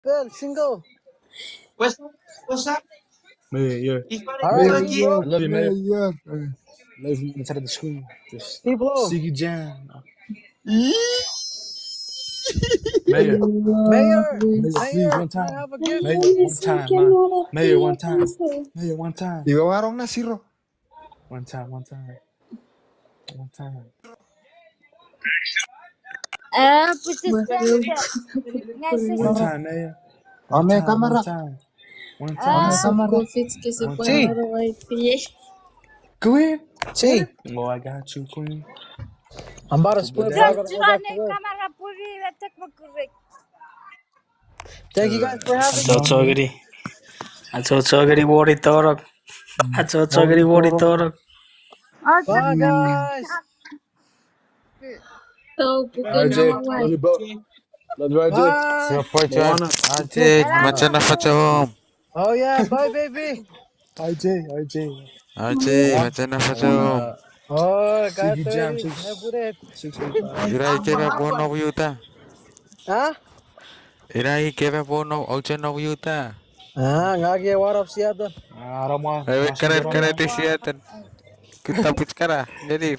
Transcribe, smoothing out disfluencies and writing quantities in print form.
Well, single. What's up? Mayor, yeah. All right, Mayor, love Lagi. you, I bro. love you, Mayor. Love you from the side of the screen. Just Keep low. Siggy Jam. Ih. Mayor, Mayor, Mayor, please, Mayor, one can I time. have a gift? Mayor, one time, man. Mayor, one time. Mayor, one time. Iba warung nasi ro. One time, one time. One time. Putus janset. One Ngeses. time, Mayor. One Ame time, one kamera. time. One Ame time. Ah, kamera. One See, time. Queen, see. Queen. Oh, I got you, Queen. I'm about to Football split, but I daddy. gotta go back Jangan to work. kamera puri letak makurek. Thank you guys for having Acho me. chogiri. Acho chogiri wori torok. Acho chogiri Wari wori toro. torok. Acha Bye, guys. RJ, love you, bro. Love you, RJ. Bye. Siapa cuy? Moana, you too. Aceh, Hello. macam apa cum? Oh yeah, bye, baby. RJ. Aceh, Moana, macam apa cum? Moana. Oh, got Siggy Jam 30. six Have it. 645. Irai kebe bono yuta. Huh? Irai kebe bono ochen no yuta. Ah, ngagi what up, Seattle? Roma, Ewe masuk keren ke Roma. keren di siatan. Kita pucara. Jadi